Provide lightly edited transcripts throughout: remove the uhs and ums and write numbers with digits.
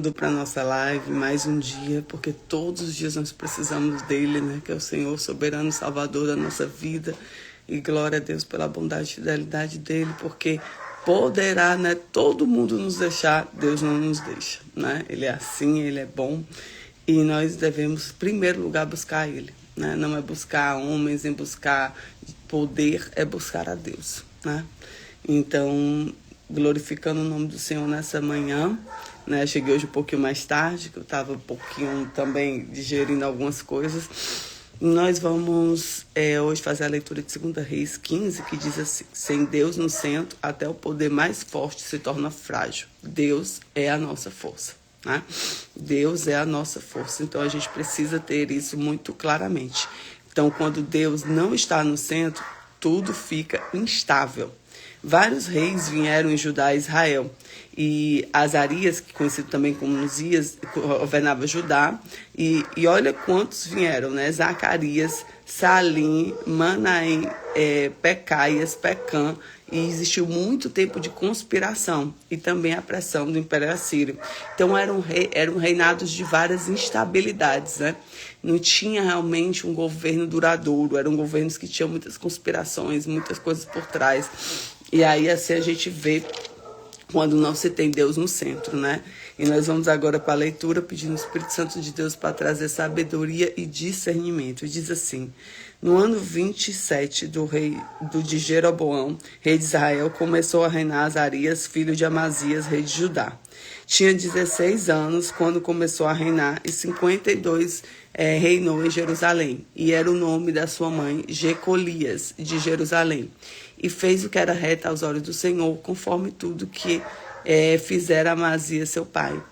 voltando para a nossa live mais um dia, porque todos os dias nós precisamos dele, né? Que é o Senhor soberano, Salvador da nossa vida. E glória a Deus pela bondade e fidelidade dele, porque poderá, né, todo mundo nos deixar, Deus não nos deixa, né? Ele é assim, ele é bom. E nós devemos, em primeiro lugar, buscar ele, né? Não é buscar homens, nem buscar poder, é buscar a Deus, né? Então, glorificando o nome do Senhor nessa manhã, né? Cheguei hoje um pouquinho mais tarde, que eu estava um pouquinho também digerindo algumas coisas. Nós vamos hoje fazer a leitura de 2 Reis 15, que diz assim: sem Deus no centro, até o poder mais forte se torna frágil. Deus é a nossa força, né? Deus é a nossa força, então a gente precisa ter isso muito claramente. Então, quando Deus não está no centro, tudo fica instável. Vários reis vieram em Judá e Israel, e Azarias, que é conhecido também como Uzias, governava Judá, e olha quantos vieram, né? Zacarias, Salim, Manaém, Pecaias, Pecã, e existiu muito tempo de conspiração e também a pressão do Império Assírio. Então eram reinados de várias instabilidades, né? Não tinha realmente um governo duradouro, eram governos que tinham muitas conspirações, muitas coisas por trás. E aí assim a gente vê quando não se tem Deus no centro, né? E nós vamos agora para a leitura, pedindo o Espírito Santo de Deus para trazer sabedoria e discernimento. E diz assim: no ano 27 de Jeroboão, rei de Israel, começou a reinar Azarias, filho de Amazias, rei de Judá. Tinha 16 anos quando começou a reinar, e 52 reinou em Jerusalém. E era o nome da sua mãe, Jecolias, de Jerusalém. E fez o que era reto aos olhos do Senhor, conforme tudo que fizera Amazias, seu pai.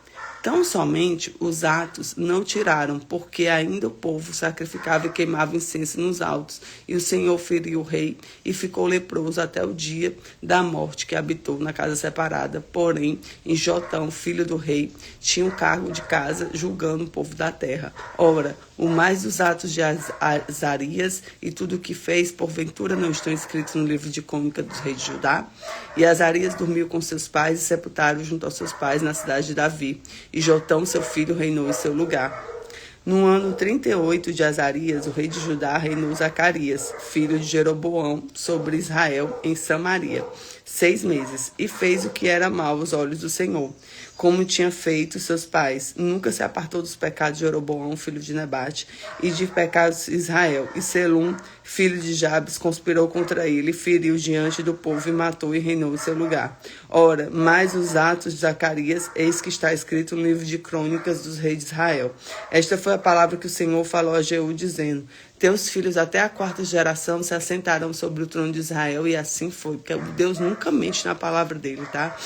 Tão somente os atos não tiraram, porque ainda o povo sacrificava e queimava incenso nos altos. E o Senhor feriu o rei e ficou leproso até o dia da morte, que habitou na casa separada. Porém, em Jotão, filho do rei, tinha um cargo de casa, julgando o povo da terra. Ora, o mais dos atos de Azarias e tudo o que fez, porventura não estão escritos no livro de crônica dos reis de Judá? E Azarias dormiu com seus pais e sepultaram junto aos seus pais na cidade de Davi. E Jotão, seu filho, reinou em seu lugar. No ano 38 de Azarias, o rei de Judá, reinou Zacarias, filho de Jeroboão, sobre Israel, em Samaria, 6 meses, e fez o que era mal aos olhos do Senhor, como tinha feito seus pais. Nunca se apartou dos pecados de Jeroboão, filho de Nebate, e de pecados de Israel. E Selum, filho de Jabes, conspirou contra ele, feriu diante do povo, e matou e reinou em seu lugar. Ora, mais os atos de Zacarias, eis que está escrito no livro de crônicas dos reis de Israel. Esta foi a palavra que o Senhor falou a Jeú, dizendo: teus filhos até a 4ª geração se assentarão sobre o trono de Israel. E assim foi, porque Deus nunca mente na palavra dele, tá?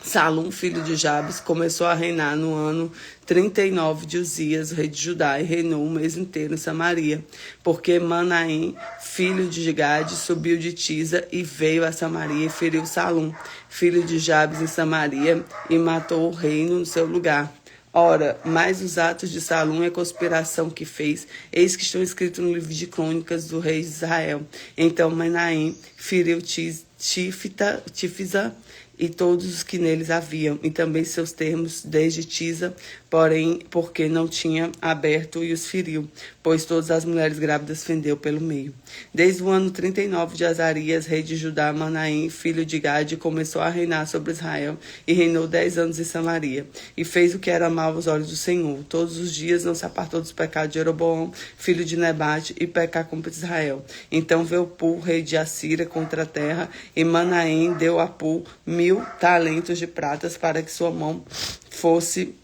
Salum, filho de Jabes, começou a reinar no ano 39 de Uzias, rei de Judá, e reinou um mês inteiro em Samaria, porque Manaém, filho de Gade, subiu de Tisa e veio a Samaria e feriu Salum, filho de Jabes, em Samaria, e matou o reino no seu lugar. Ora, mais os atos de Salum e a conspiração que fez, eis que estão escritos no livro de crônicas do rei de Israel. Então Manaém feriu Tifisa e todos os que neles haviam, e também seus termos desde Tisa, porém, porque não tinha aberto, e os feriu, pois todas as mulheres grávidas fendeu pelo meio. Desde o ano 39 de Azarias, rei de Judá, Manaém, filho de Gade, começou a reinar sobre Israel, e reinou 10 anos em Samaria, e fez o que era mal aos olhos do Senhor. Todos os dias não se apartou dos pecados de Jeroboão, filho de Nebate, e pecar contra Israel. Então veio Pul, rei de Assíria, contra a terra, e Manaém deu a Pul 1000 talentos de pratas para que sua mão fosse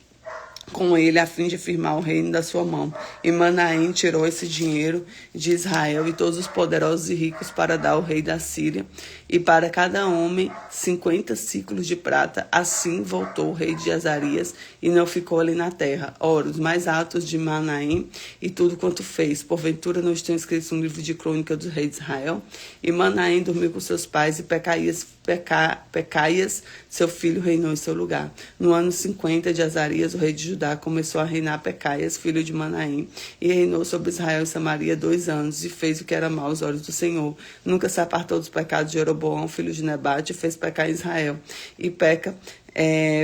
com ele, a fim de firmar o reino da sua mão. E Manaém tirou esse dinheiro de Israel e todos os poderosos e ricos para dar ao rei da Síria, e para cada homem 50 ciclos de prata. Assim voltou o rei de Azarias e não ficou ali na terra. Ora, os mais altos de Manaém e tudo quanto fez, porventura não estão escritos no livro de crônica dos reis de Israel? E Manaém dormiu com seus pais, e Pecaias, seu filho, reinou em seu lugar. No ano 50 de Azarias, o rei de Judá, começou a reinar Pecaias, filho de Manaém, e reinou sobre Israel e Samaria 2 anos, e fez o que era mal aos olhos do Senhor. Nunca se apartou dos pecados de Jeroboão, filho de Nebate, e fez pecar Israel. E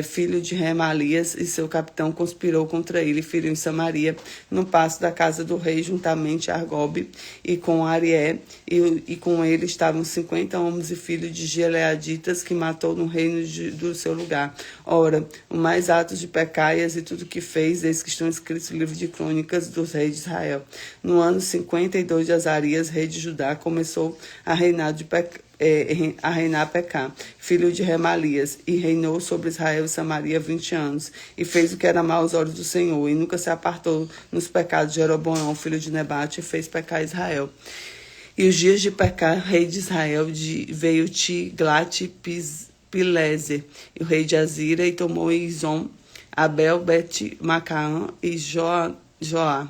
filho de Remalias, e seu capitão conspirou contra ele e feriu em Samaria, no passo da casa do rei, juntamente a Argobe e com Arié, e com ele estavam 50 homens e filhos de Gileaditas, que matou no reino do seu lugar. Ora, o mais atos de Pecaias e tudo que fez, eis que estão escritos no livro de crônicas dos reis de Israel. No ano 52 de Azarias, rei de Judá, começou a reinar Pecá, filho de Remalias, e reinou sobre Israel e Samaria 20 anos, e fez o que era mal aos olhos do Senhor, e nunca se apartou nos pecados de Jeroboão, filho de Nebate, e fez pecar Israel. E os dias de Pecá, rei de Israel, veio Tiglat-Pileser, e o rei de Azira, e tomou Izom, Abel, Bet-Macaã e Jonoá,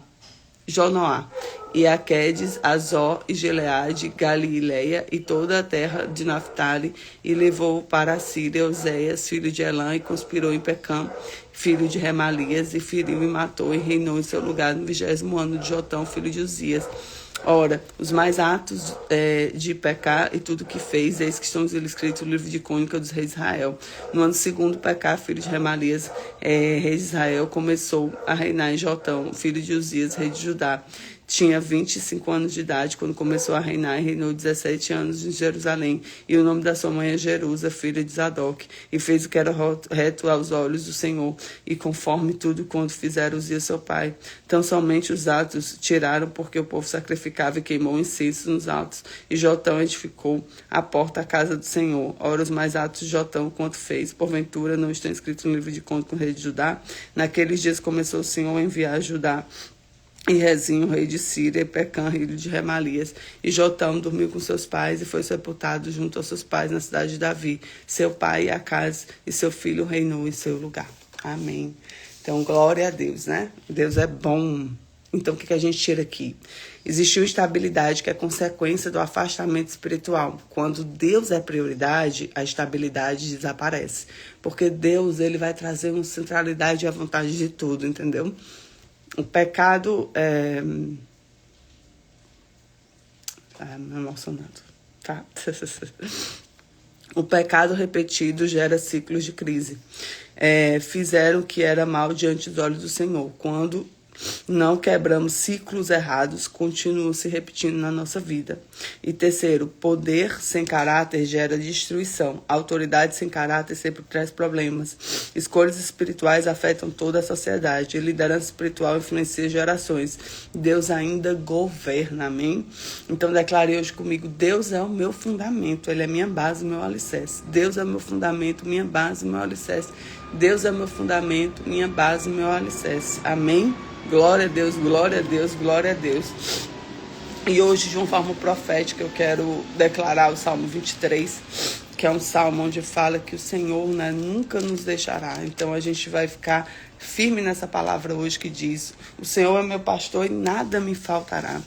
e Aquedes, Azó e Gileade, Galileia e toda a terra de Naphtali, e levou para a Síria Oséias, filho de Elã, e conspirou em Pecã, filho de Remalias, e feriu e matou, e reinou em seu lugar no 20º ano de Jotão, filho de Uzias. Ora, os mais atos de Pecá e tudo que fez, eis que estão escritos no livro de crônica dos reis de Israel. No ano segundo, Pecá, filho de Remalias, rei de Israel, começou a reinar em Jotão, filho de Uzias, rei de Judá. Tinha 25 anos de idade quando começou a reinar, e reinou 17 anos em Jerusalém. E o nome da sua mãe é Jerusa, filha de Zadok. E fez o que era reto aos olhos do Senhor, e conforme tudo quanto fizeram Uzias seu pai. Então somente os atos tiraram, porque o povo sacrificava e queimou incenso nos altos. E Jotão edificou a porta à casa do Senhor. Ora, os mais atos de Jotão, quanto fez, porventura não estão escritos no livro de contos com o rei de Judá? Naqueles dias começou o Senhor a enviar a Judá e Rezinho, rei de Síria, e Pecã, rei de Remalias. E Jotão dormiu com seus pais e foi sepultado junto aos seus pais na cidade de Davi. Seu pai, Acaz, e seu filho reinou em seu lugar. Amém. Então, glória a Deus, né? Deus é bom. Então, o que a gente tira aqui? Existiu estabilidade, que é consequência do afastamento espiritual. Quando Deus é prioridade, a estabilidade desaparece. Porque Deus, ele vai trazer uma centralidade e a vontade de tudo, entendeu? O pecado me emocionando, tá? O pecado repetido gera ciclos de crise. Fizeram o que era mal diante dos olhos do Senhor. Quando não quebramos ciclos errados, continuam se repetindo na nossa vida. E terceiro, poder sem caráter gera destruição. Autoridade sem caráter sempre traz problemas. Escolhas espirituais afetam toda a sociedade. E liderança espiritual influencia gerações. Deus ainda governa, amém? Então declare hoje comigo: Deus é o meu fundamento, Ele é minha base, meu alicerce. Deus é o meu fundamento, minha base, meu alicerce. Deus é meu fundamento, minha base, meu alicerce. Amém? Glória a Deus, glória a Deus, glória a Deus. E hoje, de uma forma profética, eu quero declarar o Salmo 23, que é um salmo onde fala que o Senhor, né, nunca nos deixará. Então a gente vai ficar firme nessa palavra hoje que diz: o Senhor é meu pastor e nada me faltará.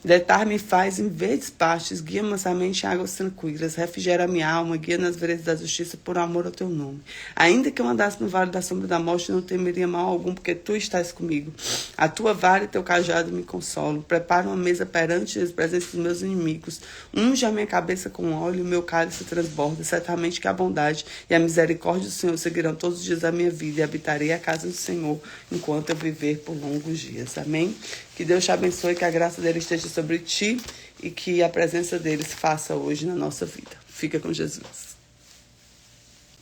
Deitar-me faz em verdes pastos, guia mansamente em águas tranquilas, refrigera minha alma, guia nas veredas da justiça por amor ao teu nome. Ainda que eu andasse no vale da sombra da morte, não temeria mal algum, porque tu estás comigo. A tua vara e teu cajado me consolam. Prepara uma mesa perante as presenças dos meus inimigos. Unge a minha cabeça com óleo e o meu cálice transborda. Certamente que a bondade e a misericórdia do Senhor seguirão todos os dias da minha vida, e habitarei a casa do Senhor enquanto eu viver por longos dias. Amém? Que Deus te abençoe, que a graça dele esteja sobre ti e que a presença dele se faça hoje na nossa vida. Fica com Jesus.